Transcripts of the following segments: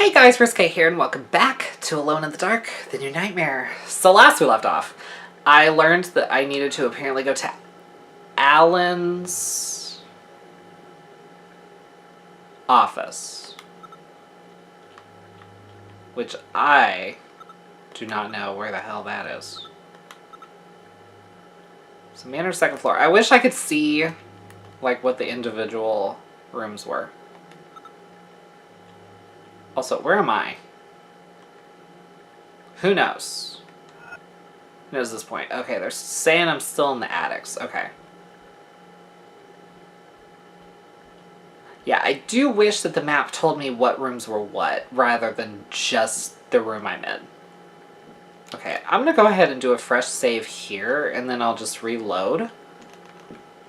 Hey guys, Risque here, and welcome back to Alone in the Dark, the new nightmare. So last we left off, I learned that I needed to apparently go to Aline's office. Which I do not know where the hell that is. So manor second floor. I wish I could see like what the individual rooms were. Also, where am I? Who knows? Who knows this point? Okay, they're saying I'm still in the attics. Okay. Yeah, I do wish that the map told me what rooms were what, rather than just the room I'm in. Okay, I'm gonna go ahead and do a fresh save here, and then I'll just reload.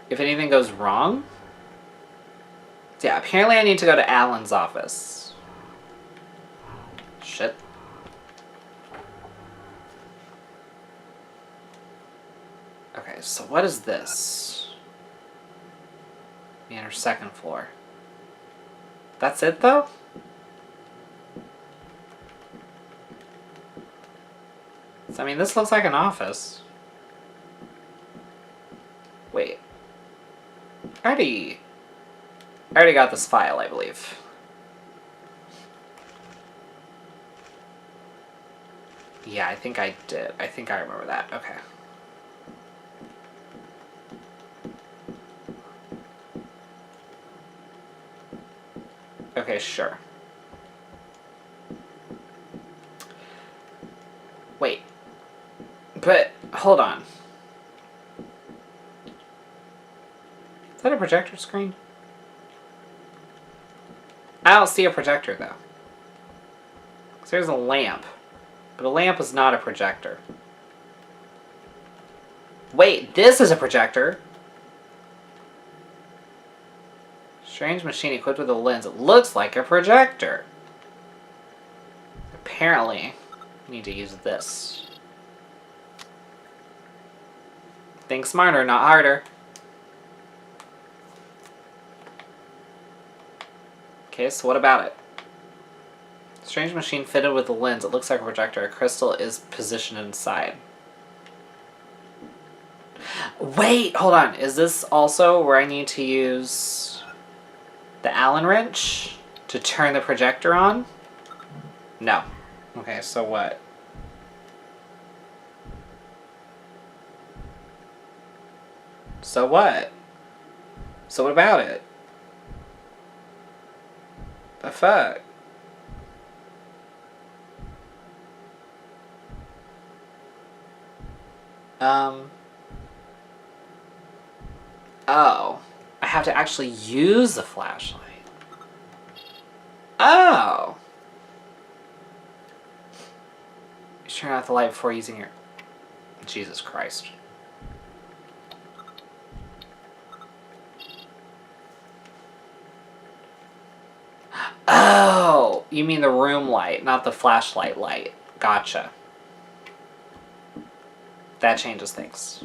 If anything goes wrong... So yeah, apparently I need to go to Aline's office. Shit. Okay, so what is this? Manor second floor. That's it, though? So, I mean, this looks like an office. Wait. I already got this file, I believe. Yeah, I think I did. I think I remember that. Okay. Okay, sure. Wait. But, hold on. Is that a projector screen? I don't see a projector, though. 'Cause there's a lamp. But a lamp is not a projector. Wait, this is a projector! Strange machine equipped with a lens. It looks like a projector. Apparently, I need to use this. Think smarter, not harder. Okay, so what about it? Strange machine fitted with a lens. It looks like a projector. A crystal is positioned inside. Wait, hold on. Is this also where I need to use the Allen wrench to turn the projector on? No. Okay, so what? So what? So what about it? The fuck? Oh. I have to actually use the flashlight. Oh. Turn off the light before using your... Jesus Christ. Oh! You mean the room light, not the flashlight light. Gotcha. That changes things.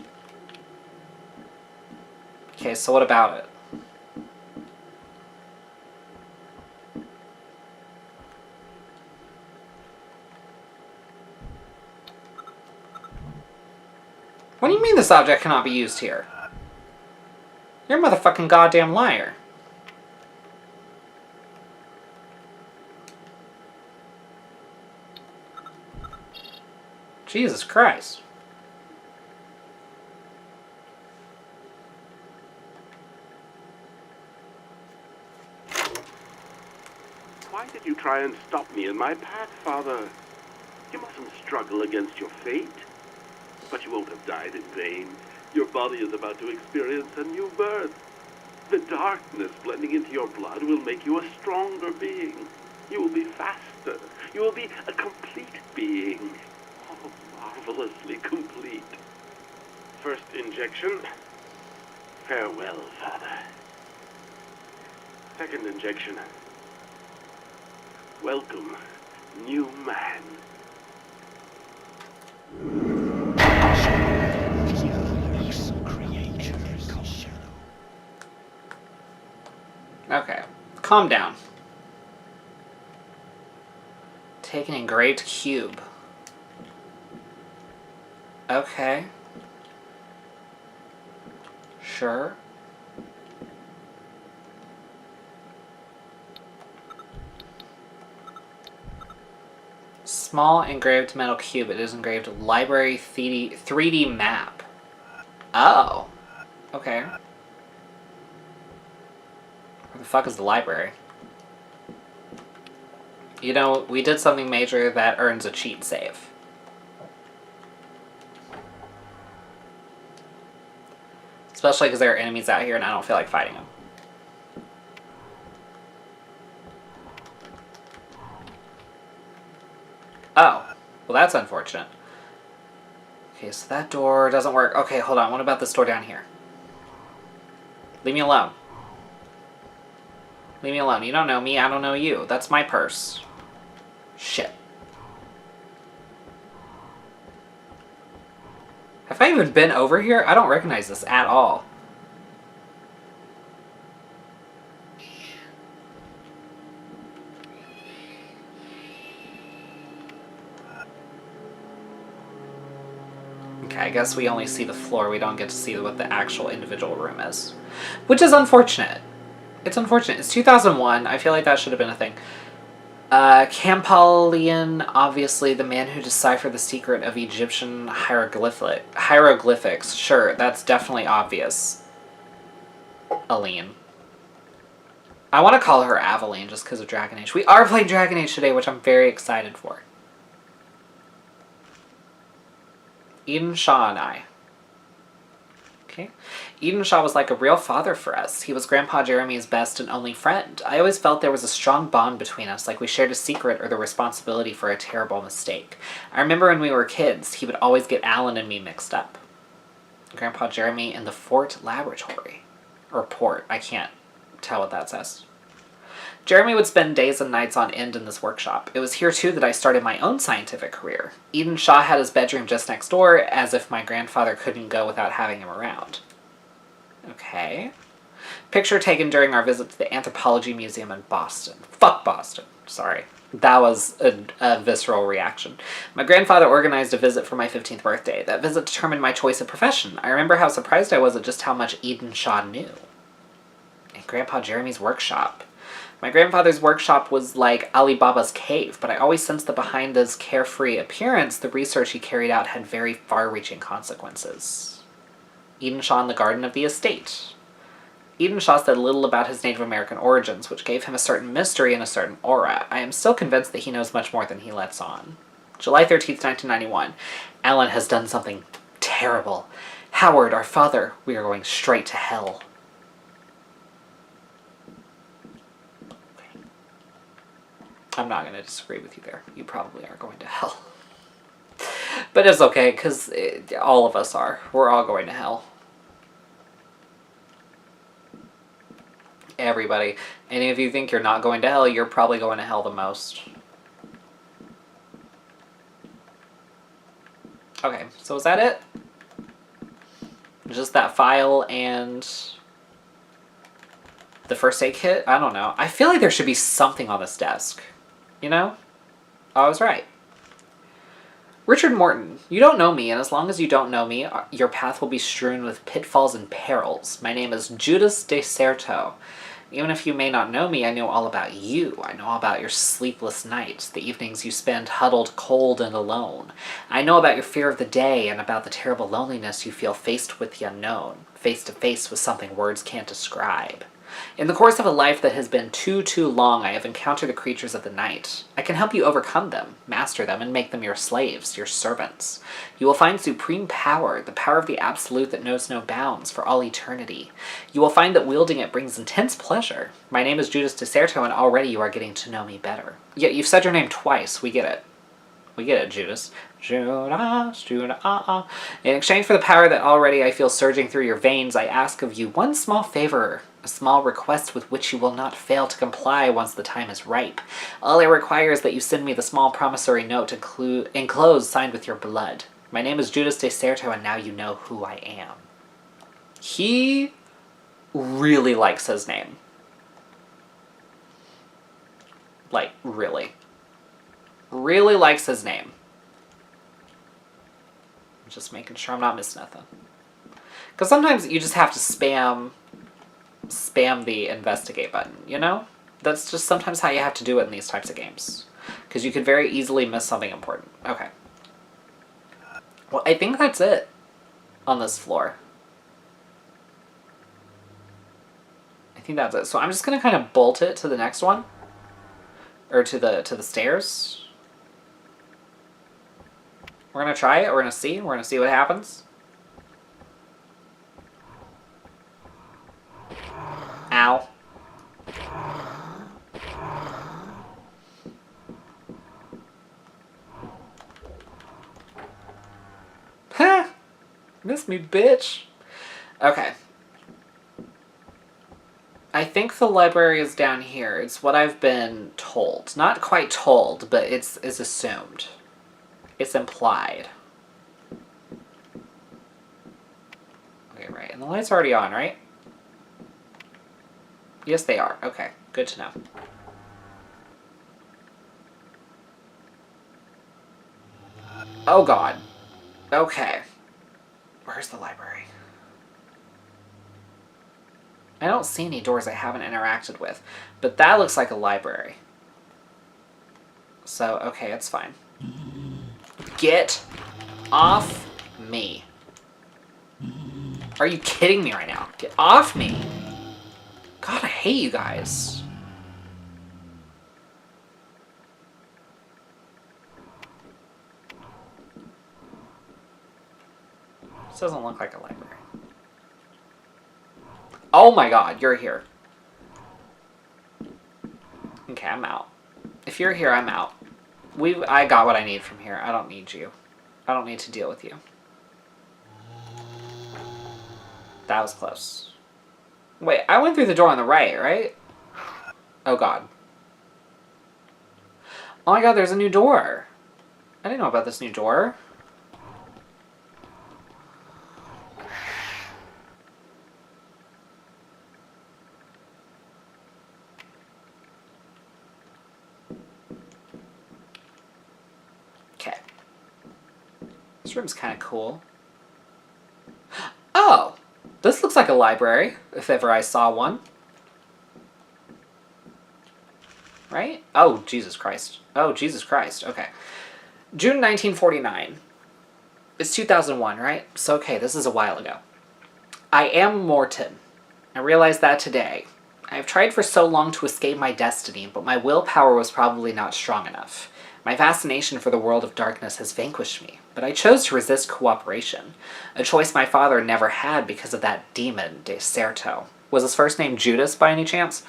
Okay, so what about it? What do you mean this object cannot be used here? You're a motherfucking goddamn liar. Jesus Christ. Why did you try and stop me in my path, Father? You mustn't struggle against your fate. But you won't have died in vain. Your body is about to experience a new birth. The darkness blending into your blood will make you a stronger being. You will be faster. You will be a complete being. Oh, marvelously complete. First injection. Farewell, Father. Second injection. Welcome, new man. Okay, calm down. Take an engraved cube. Okay. Sure. Small engraved metal cube. It is engraved library 3D map. Oh. Okay. Where the fuck is the library? You know, we did something major that earns a cheat save. Especially because there are enemies out here and I don't feel like fighting them. Oh. Well, that's unfortunate. Okay, so that door doesn't work. Okay, hold on. What about this door down here? Leave me alone. Leave me alone. You don't know me. I don't know you. That's my purse. Shit. Have I even been over here? I don't recognize this at all. Okay, I guess we only see the floor. We don't get to see what the actual individual room is. Which is unfortunate. It's unfortunate. It's 2001. I feel like that should have been a thing. Campalian, obviously the man who deciphered the secret of Egyptian hieroglyphics. Sure, that's definitely obvious. Aline. I want to call her Aveline just because of Dragon Age. We are playing Dragon Age today, which I'm very excited for. Eden Shaw and I. Okay. Eden Shaw was like a real father for us. He was Grandpa Jeremy's best and only friend. I always felt there was a strong bond between us, like we shared a secret or the responsibility for a terrible mistake. I remember when we were kids, he would always get Alan and me mixed up. Grandpa Jeremy in the Fort Laboratory. Or Port, I can't tell what that says. Jeremy would spend days and nights on end in this workshop. It was here too that I started my own scientific career. Eden Shaw had his bedroom just next door, as if my grandfather couldn't go without having him around. Okay. Picture taken during our visit to the Anthropology Museum in Boston. Fuck Boston. Sorry. That was a visceral reaction. My grandfather organized a visit for my 15th birthday. That visit determined my choice of profession. I remember how surprised I was at just how much Eden Shaw knew. And Grandpa Jeremy's workshop. My grandfather's workshop was like Alibaba's cave, but I always sensed that behind his carefree appearance, the research he carried out had very far-reaching consequences. Eden Shaw in the garden of the estate. Eden Shaw said little about his Native American origins, which gave him a certain mystery and a certain aura. I am still convinced that he knows much more than he lets on. July 13th, 1991. Alan has done something terrible. Howard, our father, we are going straight to hell. I'm not going to disagree with you there. You probably are going to hell. But it's okay, because all of us are. We're all going to hell. Everybody. Any of you think you're not going to hell, you're probably going to hell the most. Okay, so is that it? Just that file and the first aid kit? I don't know. I feel like there should be something on this desk. You know? I was right. Richard Morton, you don't know me, and as long as you don't know me, your path will be strewn with pitfalls and perils. My name is Judas de Certo. Even if you may not know me, I know all about you. I know all about your sleepless nights, the evenings you spend huddled cold and alone. I know about your fear of the day and about the terrible loneliness you feel faced with the unknown, face to face with something words can't describe. In the course of a life that has been too long, I have encountered the creatures of the night. I can help you overcome them, master them, and make them your slaves, your servants. You will find supreme power, the power of the absolute that knows no bounds, for all eternity. You will find that wielding it brings intense pleasure. My name is Judas de Certo, and already you are getting to know me better. Yeah, you've said your name twice. We get it. We get it, Judas. Judas, Judas. In exchange for the power that already I feel surging through your veins, I ask of you one small favor, a small request with which you will not fail to comply once the time is ripe. All I require is that you send me the small promissory note enclosed signed with your blood. My name is Judas de Certo, and now you know who I am. He really likes his name. Like, really. Really likes his name. Just making sure I'm not missing nothing. Because sometimes you just have to spam the investigate button, you know? That's just sometimes how you have to do it in these types of games. Because you could very easily miss something important. Okay. Well, I think that's it on this floor. I think that's it. So I'm just going to kind of bolt it to the next one. Or to the stairs. We're going to try it. We're going to see. We're going to see what happens. Ow. Ha! Miss me, bitch. Okay. I think the library is down here. It's what I've been told. Not quite told, but it's assumed. It's implied. Okay, right. And the lights are already on, right? Yes, they are. Okay, good to know. Oh, God. Okay. Where's the library? I don't see any doors I haven't interacted with, but that looks like a library. So, okay, it's fine. Get off me. Are you kidding me right now? Get off me. God, I hate you guys. This doesn't look like a library. Oh my God, you're here. Okay, I'm out. If you're here, I'm out. I got what I need from here. I don't need you. I don't need to deal with you. That was close. Wait, I went through the door on the right? Oh God. Oh my God, there's a new door. I didn't know about this new door. Okay. This room's kind of cool. Oh! This looks like a library, if ever I saw one. Right? Oh, Jesus Christ. Oh, Jesus Christ. Okay. June 1949. It's 2001, right? So, okay, this is a while ago. I am Morton. I realized that today. I have tried for so long to escape my destiny, but my willpower was probably not strong enough. My fascination for the world of darkness has vanquished me, but I chose to resist cooperation, a choice my father never had because of that demon, Deserto. Was his first name Judas by any chance?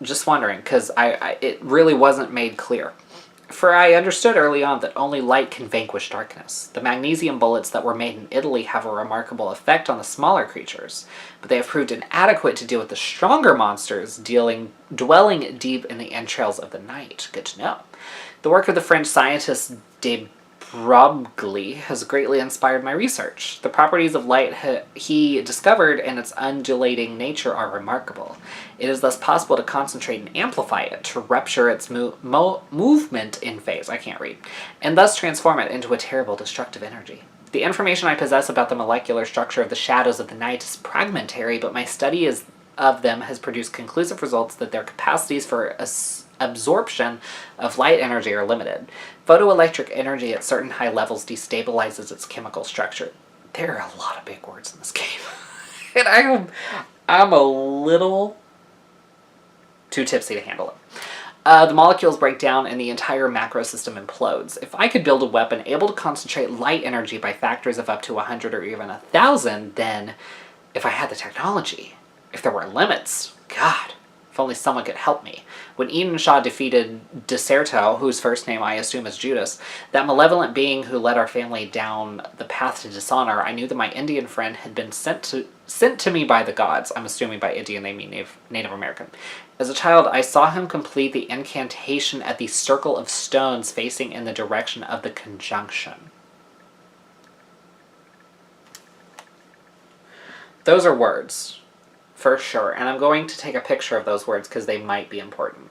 Just wondering, because it really wasn't made clear. For I understood early on that only light can vanquish darkness. The magnesium bullets that were made in Italy have a remarkable effect on the smaller creatures, but they have proved inadequate to deal with the stronger monsters, dwelling deep in the entrails of the night. Good to know. The work of the French scientist de Broglie has greatly inspired my research. The properties of light he discovered and its undulating nature are remarkable. It is thus possible to concentrate and amplify it, to rupture its movement in phase, I can't read, and thus transform it into a terrible destructive energy. The information I possess about the molecular structure of the shadows of the night is fragmentary, but my study of them has produced conclusive results that their capacities for absorption of light energy are limited. Photoelectric energy at certain high levels destabilizes its chemical structure. There are a lot of big words in this game. And I'm a little too tipsy to handle it. The molecules break down and the entire macro system implodes. If I could build a weapon able to concentrate light energy by factors of up to 100 or even 1,000, then if I had the technology, if there were limits, God, if only someone could help me. When Eden Shah defeated Deserto, whose first name I assume is Judas, that malevolent being who led our family down the path to dishonor, I knew that my Indian friend had been sent to me by the gods. I'm assuming by Indian they mean Native American. As a child, I saw him complete the incantation at the circle of stones facing in the direction of the conjunction. Those are words. For sure, and I'm going to take a picture of those words because they might be important.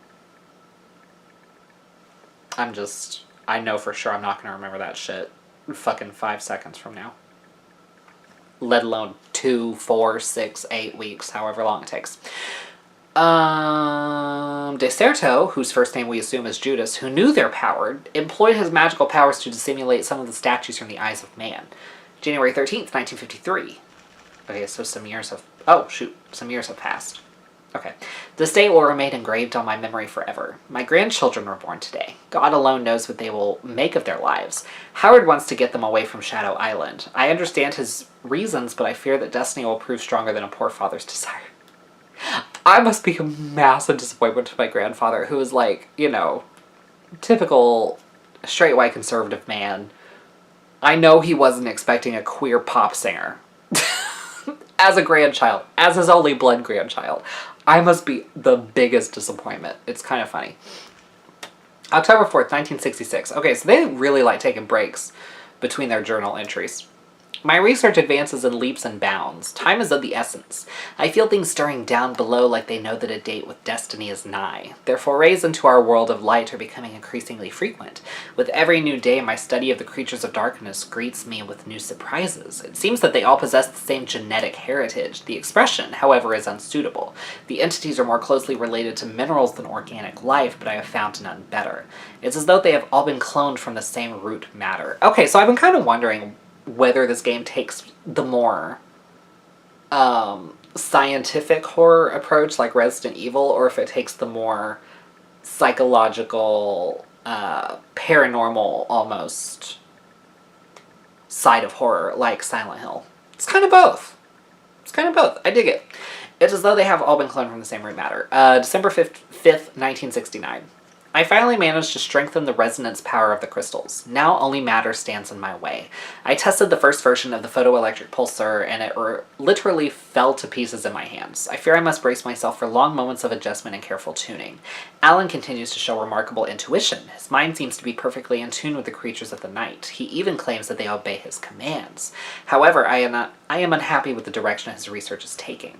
I'm just I know for sure I'm not going to remember that shit fucking 5 seconds from now. Let alone 2, 4, 6, 8 weeks, however long it takes. Deserto, whose first name we assume is Judas, who knew their power, employed his magical powers to dissimulate some of the statues from the eyes of man. January 13th, 1953. Okay, so some years have... Oh, shoot. Some years have passed. Okay. This day will remain engraved on my memory forever. My grandchildren were born today. God alone knows what they will make of their lives. Howard wants to get them away from Shadow Island. I understand his reasons, but I fear that destiny will prove stronger than a poor father's desire. I must be a massive disappointment to my grandfather, who is like, you know, typical straight white conservative man. I know he wasn't expecting a queer pop singer. As a grandchild, as his only blood grandchild. I must be the biggest disappointment. It's kind of funny. October 4th, 1966. Okay, so they really like taking breaks between their journal entries. My research advances in leaps and bounds. Time is of the essence. I feel things stirring down below like they know that a date with destiny is nigh. Their forays into our world of light are becoming increasingly frequent. With every new day, my study of the creatures of darkness greets me with new surprises. It seems that they all possess the same genetic heritage. The expression, however, is unsuitable. The entities are more closely related to minerals than organic life, but I have found none better. It's as though they have all been cloned from the same root matter. Okay, so I've been kind of wondering whether this game takes the more scientific horror approach like Resident Evil, or if it takes the more psychological, paranormal almost side of horror like Silent Hill. It's kind of both. It's kind of both. I dig it. It's as though they have all been cloned from the same root matter. December 5th, 1969. I finally managed to strengthen the resonance power of the crystals. Now only matter stands in my way. I tested the first version of the photoelectric pulsar, and it literally fell to pieces in my hands. I fear I must brace myself for long moments of adjustment and careful tuning. Alan continues to show remarkable intuition. His mind seems to be perfectly in tune with the creatures of the night. He even claims that they obey his commands. However, I am unhappy with the direction his research is taking.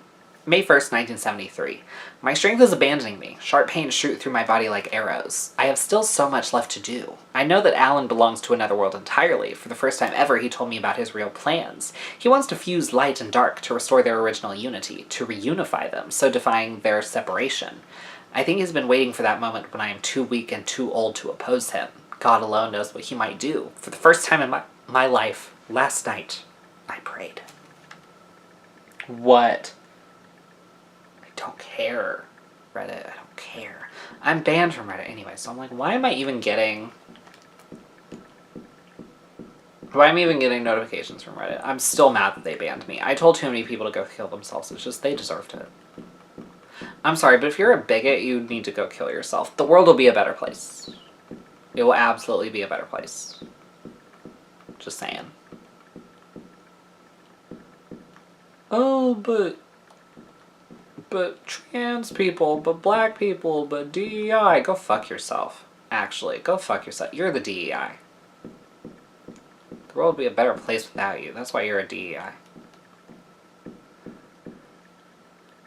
May 1st, 1973. My strength is abandoning me. Sharp pains shoot through my body like arrows. I have still so much left to do. I know that Alan belongs to another world entirely. For the first time ever, he told me about his real plans. He wants to fuse light and dark to restore their original unity, to reunify them, so defying their separation. I think he's been waiting for that moment when I am too weak and too old to oppose him. God alone knows what he might do. For the first time in my life, last night, I prayed. What? Don't care, Reddit. I don't care. I'm banned from Reddit anyway, so I'm like, why am I even getting notifications from Reddit? I'm still mad that they banned me. I told too many people to go kill themselves. It's just, they deserved it. I'm sorry, but if you're a bigot, you need to go kill yourself. The world will be a better place. It will absolutely be a better place. Just saying. Oh, but trans people, but black people, but DEI. Go fuck yourself. Actually, go fuck yourself. You're the DEI. The world would be a better place without you. That's why you're a DEI.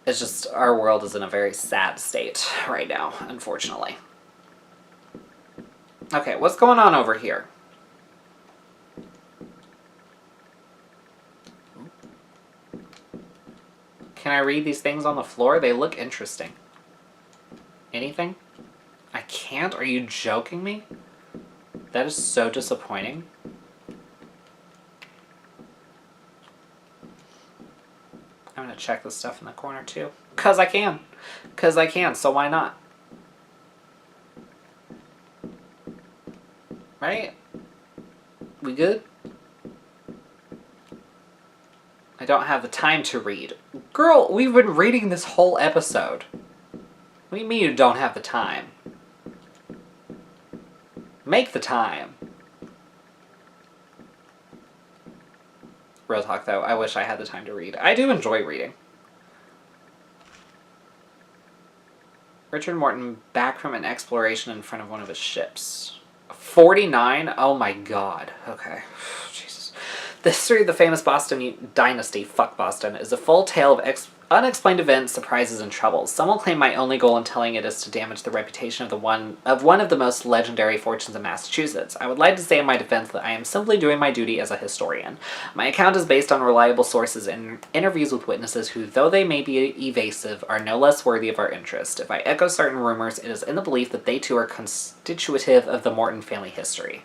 It's just, our world is in a very sad state right now, unfortunately. Okay, what's going on over here? Can I read these things on the floor? They look interesting. Anything? I can't? Are you joking me? That is so disappointing. I'm gonna check this stuff in the corner too. 'Cause I can. 'Cause I can, so why not? Right? We good? I don't have the time to read. Girl, we've been reading this whole episode. What do you mean you don't have the time? Make the time. Real talk though, I wish I had the time to read. I do enjoy reading. Richard Morton back from an exploration in front of one of his ships. 49? Oh my god. Okay. Jesus. The history of the famous Boston dynasty, fuck Boston, is a full tale Unexplained events, surprises, and troubles. Some will claim my only goal in telling it is to damage the reputation of one of the most legendary fortunes in Massachusetts. I would like to say in my defense that I am simply doing my duty as a historian. My account is based on reliable sources and interviews with witnesses who, though they may be evasive, are no less worthy of our interest. If I echo certain rumors, it is in the belief that they too are constitutive of the Morton family history.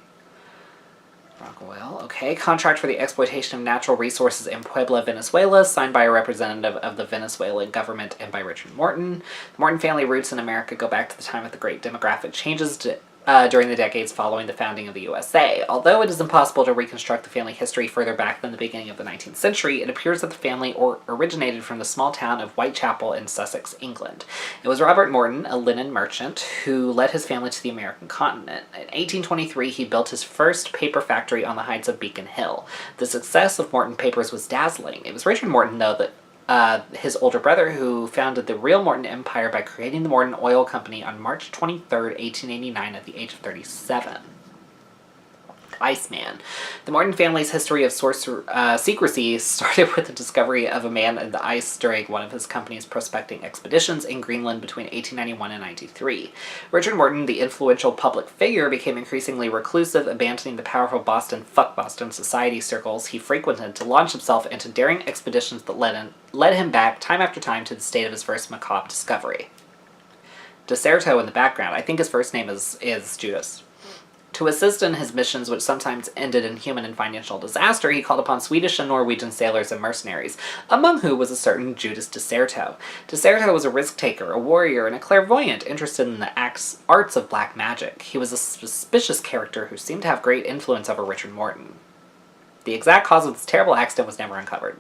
Rockwell, okay. Contract for the exploitation of natural resources in Puebla, Venezuela, signed by a representative of the Venezuelan government and by Richard Morton. The Morton family roots in America go back to the time of the great demographic changes during the decades following the founding of the USA. Although it is impossible to reconstruct the family history further back than the beginning of the 19th century, it appears that the family originated from the small town of Whitechapel in Sussex, England. It was Robert Morton, a linen merchant, who led his family to the American continent. In 1823, he built his first paper factory on the heights of Beacon Hill. The success of Morton Papers was dazzling. It was Richard Morton, though, that his older brother, who founded the real Morton Empire by creating the Morton Oil Company on March 23rd, 1889 at the age of 37. Iceman. The Morton family's history of secrecy started with the discovery of a man in the ice during one of his company's prospecting expeditions in Greenland between 1891 and 93. Richard Morton, the influential public figure, became increasingly reclusive, abandoning the powerful Boston society circles he frequented to launch himself into daring expeditions that led him back time after time to the state of his first macabre discovery. Deserto in the background. I think his first name is Judas. To assist in his missions, which sometimes ended in human and financial disaster, he called upon Swedish and Norwegian sailors and mercenaries, among whom was a certain Judas Deserto. Deserto was a risk-taker, a warrior, and a clairvoyant interested in the arts of black magic. He was a suspicious character who seemed to have great influence over Richard Morton. The exact cause of this terrible accident was never uncovered.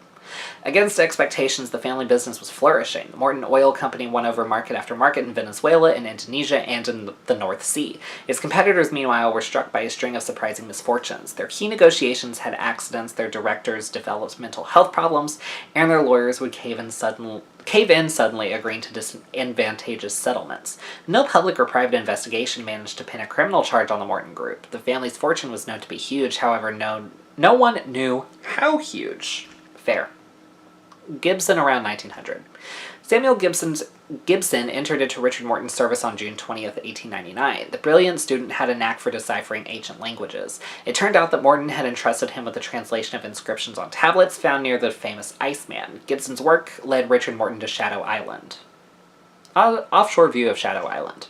Against expectations, the family business was flourishing. The Morton Oil Company won over market after market in Venezuela, in Indonesia, and in the North Sea. Its competitors, meanwhile, were struck by a string of surprising misfortunes. Their key negotiations had accidents, their directors developed mental health problems, and their lawyers would cave in suddenly, agreeing to disadvantageous settlements. No public or private investigation managed to pin a criminal charge on the Morton Group. The family's fortune was known to be huge, however, no one knew how huge. Fair. Gibson around 1900. Samuel Gibson entered into Richard Morton's service on June 20th, 1899. The brilliant student had a knack for deciphering ancient languages. It turned out that Morton had entrusted him with the translation of inscriptions on tablets found near the famous Iceman. Gibson's work led Richard Morton to Shadow Island. Offshore view of Shadow Island.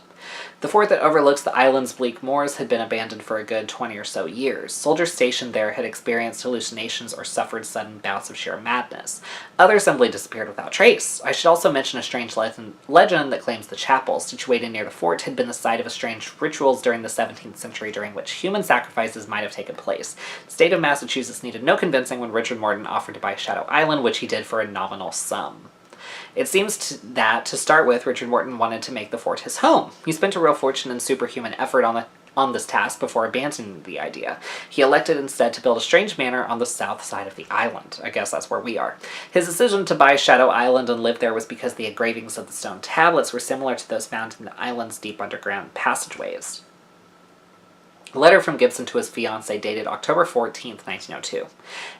The fort that overlooks the island's bleak moors had been abandoned for a good 20 or so years. Soldiers stationed there had experienced hallucinations or suffered sudden bouts of sheer madness. Others simply disappeared without trace. I should also mention a strange legend that claims the chapel, situated near the fort, had been the site of strange rituals during the 17th century during which human sacrifices might have taken place. The state of Massachusetts needed no convincing when Richard Morton offered to buy Shadow Island, which he did for a nominal sum. It seems that, to start with, Richard Morton wanted to make the fort his home. He spent a real fortune and superhuman effort on this task before abandoning the idea. He elected instead to build a strange manor on the south side of the island. I guess that's where we are. His decision to buy Shadow Island and live there was because the engravings of the stone tablets were similar to those found in the island's deep underground passageways. A letter from Gibson to his fiancée dated October 14th, 1902.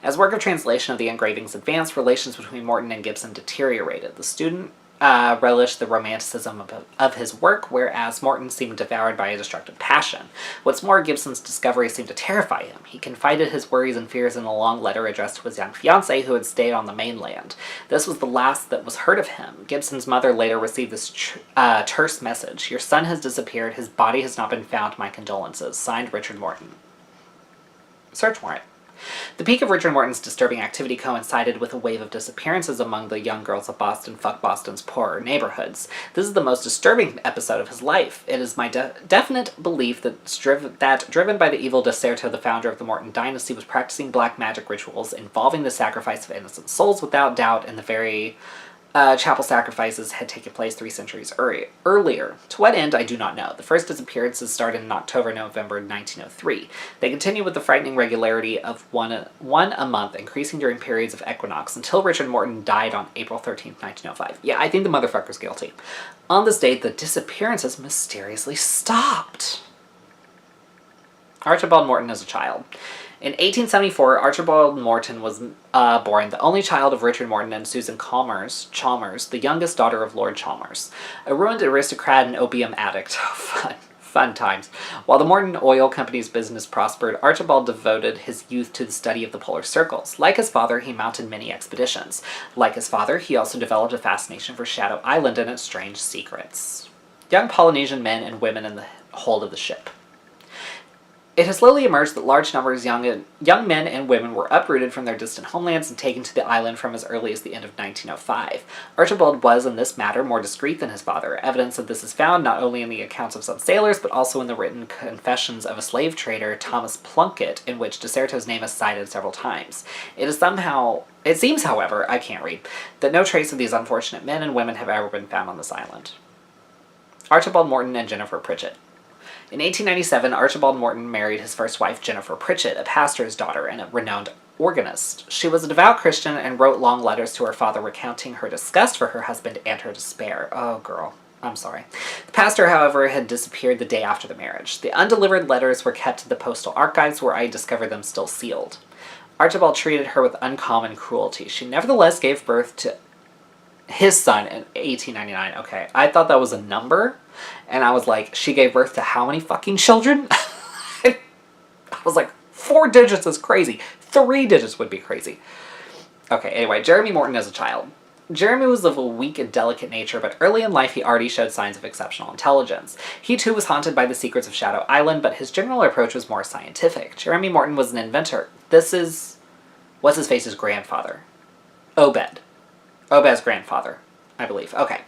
As work of translation of the engravings advanced, relations between Morton and Gibson deteriorated. The student relished the romanticism of his work, whereas Morton seemed devoured by a destructive passion. What's more, Gibson's discovery seemed to terrify him. He confided his worries and fears in a long letter addressed to his young fiancée who had stayed on the mainland. This was the last that was heard of him. Gibson's mother later received this terse message: "Your son has disappeared. His body has not been found. My condolences. Signed, Richard Morton." Search warrant. The peak of Richard Morton's disturbing activity coincided with a wave of disappearances among the young girls of Boston. Fuck Boston's poorer neighborhoods. This is the most disturbing episode of his life. It is my definite belief that driven by the evil Deserto, the founder of the Morton dynasty, was practicing black magic rituals involving the sacrifice of innocent souls without doubt, and the very chapel sacrifices had taken place 3 centuries earlier. To what end, I do not know. The first disappearances started in October-November 1903. They continue with the frightening regularity of one a month, increasing during periods of equinox, until Richard Morton died on April 13th, 1905. Yeah, I think the motherfucker's guilty. On this date, the disappearances mysteriously stopped. Archibald Morton as a child. In 1874, Archibald Morton was born, the only child of Richard Morton and Susan Chalmers, the youngest daughter of Lord Chalmers, a ruined aristocrat and opium addict. Fun times. While the Morton Oil Company's business prospered, Archibald devoted his youth to the study of the polar circles. Like his father, he mounted many expeditions. Like his father, he also developed a fascination for Shadow Island and its strange secrets. Young Polynesian men and women in the hold of the ship. It has slowly emerged that large numbers of young men and women were uprooted from their distant homelands and taken to the island from as early as the end of 1905. Archibald was, in this matter, more discreet than his father. Evidence of this is found not only in the accounts of some sailors, but also in the written confessions of a slave trader, Thomas Plunkett, in which De Certo's name is cited several times. It seems, however, I can't read, that no trace of these unfortunate men and women have ever been found on this island. Archibald Morton and Jennifer Pritchett. In 1897, Archibald Morton married his first wife, Jennifer Pritchett, a pastor's daughter and a renowned organist. She was a devout Christian and wrote long letters to her father recounting her disgust for her husband and her despair. Oh, girl. I'm sorry. The pastor, however, had disappeared the day after the marriage. The undelivered letters were kept in the postal archives, where I discovered them still sealed. Archibald treated her with uncommon cruelty. She nevertheless gave birth to his son in 1899. Okay, I thought that was a number. And I was like, she gave birth to how many fucking children? I was like, 4 digits is crazy. 3 digits would be crazy. Okay, anyway, Jeremy Morton as a child. Jeremy was of a weak and delicate nature, but early in life he already showed signs of exceptional intelligence. He too was haunted by the secrets of Shadow Island, but his general approach was more scientific. Jeremy Morton was an inventor. What's-his-face's grandfather? Obed's grandfather, I believe. Okay.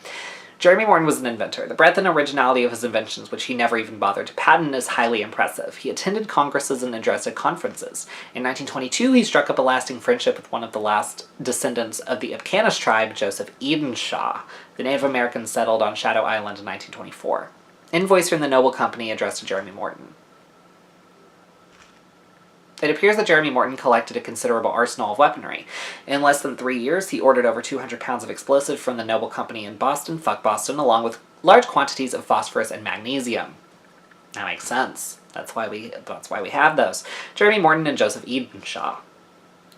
Jeremy Morton was an inventor. The breadth and originality of his inventions, which he never even bothered to patent, is highly impressive. He attended congresses and addressed at conferences. In 1922, he struck up a lasting friendship with one of the last descendants of the Ipkanis tribe, Joseph Edenshaw. The Native Americans settled on Shadow Island in 1924. Invoice from the Noble Company addressed to Jeremy Morton. It appears that Jeremy Morton collected a considerable arsenal of weaponry. In less than 3 years, he ordered over 200 pounds of explosive from the Noble Company in Boston, along with large quantities of phosphorus and magnesium. That makes sense. That's why we have those. Jeremy Morton and Joseph Edenshaw.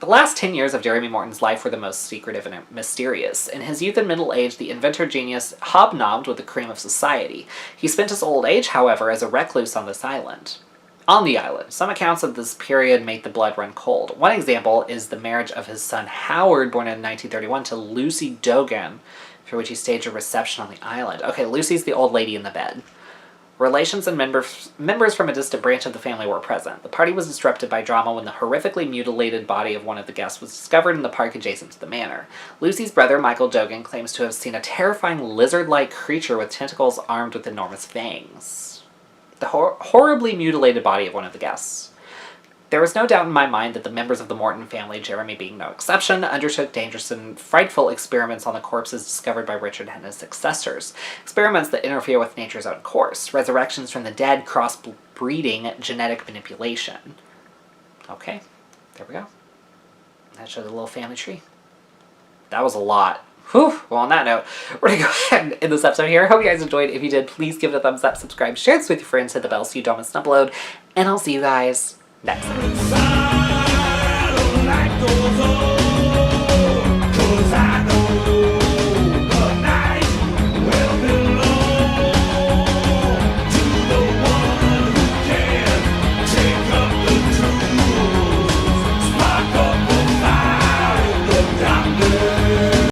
The last 10 years of Jeremy Morton's life were the most secretive and mysterious. In his youth and middle age, the inventor genius hobnobbed with the cream of society. He spent his old age, however, as a recluse on this island. On the island. Some accounts of this period make the blood run cold. One example is the marriage of his son Howard, born in 1931, to Lucy Dogan, for which he staged a reception on the island. Okay, Lucy's the old lady in the bed. Relations and members from a distant branch of the family were present. The party was disrupted by drama when the horrifically mutilated body of one of the guests was discovered in the park adjacent to the manor. Lucy's brother, Michael Dogan, claims to have seen a terrifying lizard-like creature with tentacles armed with enormous fangs. The horribly mutilated body of one of the guests. There was no doubt in my mind that the members of the Morton family, Jeremy being no exception, undertook dangerous and frightful experiments on the corpses discovered by Richard and his successors. Experiments that interfere with nature's own course. Resurrections from the dead, cross-breeding, genetic manipulation. Okay, there we go. That showed a little family tree. That was a lot. Whew. Well, on that note, we're going to go ahead and end this episode here. I hope you guys enjoyed. If you did, please give it a thumbs up, subscribe, share this with your friends, hit the bell so you don't miss an upload, and I'll see you guys next time.